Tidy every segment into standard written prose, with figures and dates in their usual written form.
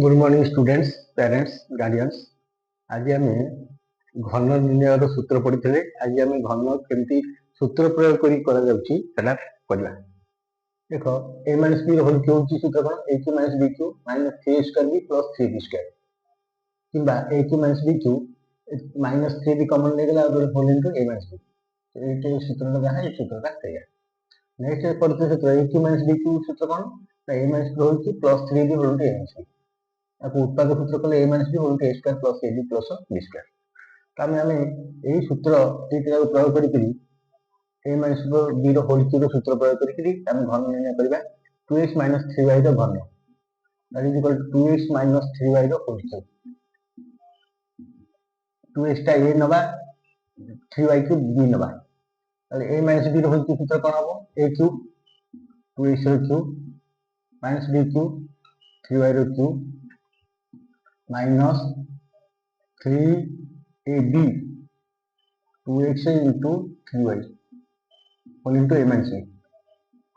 Good morning students parents guardians. आज आम घन निर्णय सूत्र पढ़ी। आज आम घन केमती सूत्र प्रयोग करवा। देख a minus b whole cube होची सूत्र कौन a cube minus b cube minus 3 b plus 3 b square किंबा a cube minus b cube minus 3 b common ले गला whole into a minus b. ये सूत्र जहाँ ये सूत्रटा तैयार। नेक्स्ट पढ़ते सूत्र a cube minus b cube सूत्र कौन a minus b whole cube plus 3 b whole a minus b. उत्पाद सूत्र कले a minus b whole a square plus a b plus b square. तामे आमे एही सूत्र तीनटा प्रयोग करी ए माइनस बी रो होल क्यू रो सूत्र प्रयोग करी आमे घन निर्णय करबा 2x - 3y रो घन that is equal to 2x - 3y रो होल क्यू। 2x टा ए नबा 3y क्यू बी नबा ताले ए माइनस बी रो होल क्यू सूत्र कोन हबो a क्यू 2x रो cube minus b cube 3y रो cube minus 3ab 2x into 3y whole into a minus b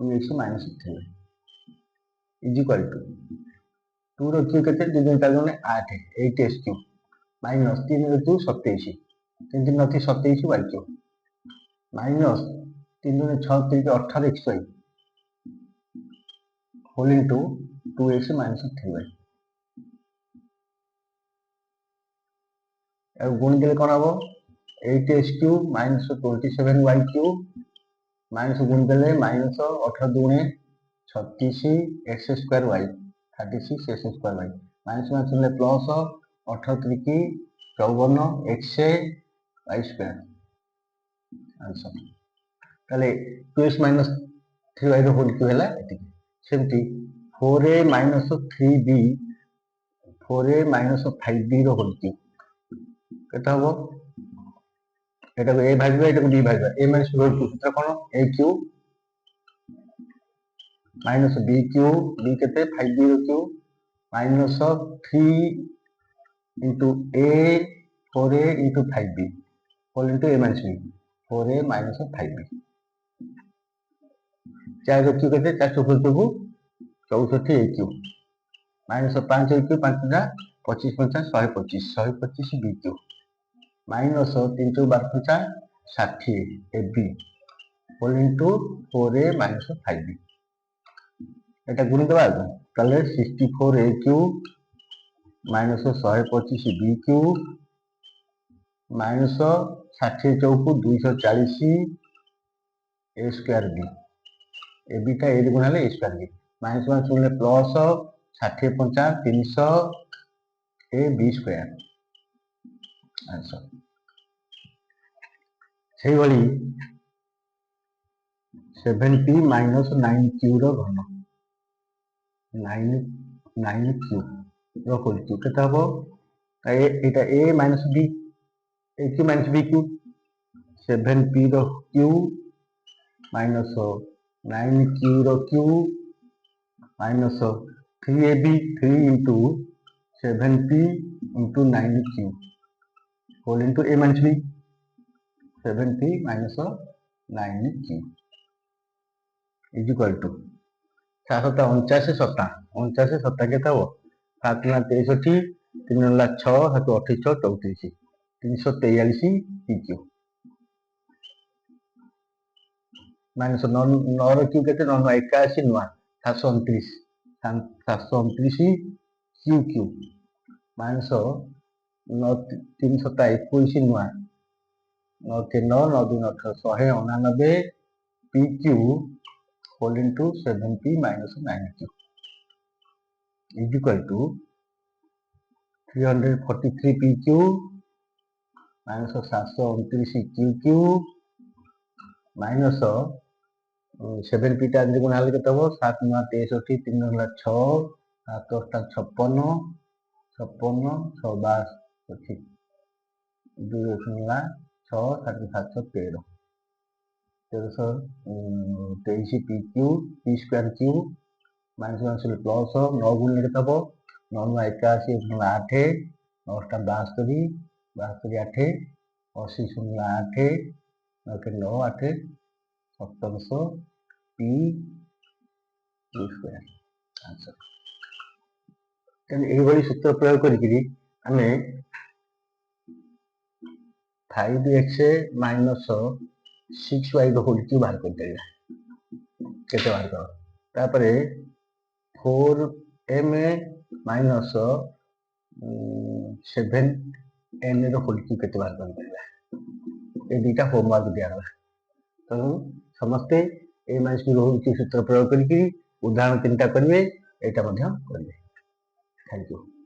2x minus 3y is equal to 2 रो cube केते 2 दिन 4 8 8s Q minus 3 रो Q 27 3 दिन 9 27 y Q minus 3 दिन 6 3 18 xy whole into 2x minus 3y गुण देले कौन हम 8s cube minus 27y cube minus गुण देले माइनस 18 दूने 36 x square y 36 x square y minus minus ले प्लस 18 त्रिकी 54 x y स्क्वायर आंसर। ताले 2x माइनस 3y रो होल क्यू हैला एति सेमती 4a minus 3b 4a minus 5b रो होल क्यू केता हो एटा को a भागबा एटा को b भागबा a माइनस b होल सूत्र कोन a cube minus b cube b केते 5b रो cube minus 3 into a 4a into 5b whole into a minus b 4a minus 5b 4 रो क्यू केते 4 को 64 a cube minus 5 a cube 5 टा 25 50 125 125 b cube minus 3 × 12 60 ab whole into 4a minus 5b এটা গুণ দেবা তাহলে 64 a cube minus 125 b cube minus 60 चौकु 240 a square b a b टा ए गुण हले a square b minus minus ले plus 60 50 300 a b square answer. से वाली 7p माइनस 9q रो घन 9q रो होल क्यू केता हो एटा a minus b a q minus b q 7p रो q माइनस 9q रो q minus 3ab 3 into 7p into 9q whole into a minus b 7p minus 9q is equal to 749 7 49 7 केता हो 7 ना 63 3 ना 6 7 28 34 343 pq minus 9 रो q केते 9 81 9 729 729 qq minus 9 3 7 21 9 9 3 9 9 2 18 199 pq whole into 7p minus 9q is equal to 343 pq minus 729 qq minus 7p टा गुण हाल केते हो 7 9 63 3 9 6 7 8 56 56 6 62 2 9 6 7 713 1323 P Q P square Q minus minus plus 9 गुण केते हो 9 9 81 8 9 टा 72 72 8 80 0 8 9 के 9 8 1700 पी स्क्वायर आंसर। ତେଣୁ ଏଇଭଳି ସୂତ୍ର ପ୍ରୟୋଗ କରିକିରି ଆମେ 5x ମାଇନସ 6y ର ହୋଲ୍ କ୍ୟୁବ୍ ବାହାର କରିପାରିବା। କେତେ ବାହାର କର? ତାପରେ 4m ମାଇନସ 7n ର ହୋଲ୍ କ୍ୟୁବ୍ କେତେ ବାହାର କରିପାରିବା? এই দুইটা হোমওয়ার্ক দিଆଗଲା। ତେଣୁ ସମସ୍ତେ a ମାଇନସ୍ b ର ହୋଲ୍ କ୍ୟୁବ୍ ସୂତ୍ର ପ୍ରୟୋଗ କରିକିରି ଉଦାହରଣ 3ଟା କରିବେ, ଏଇଟା ମଧ୍ୟ କରିବେ। Thank you.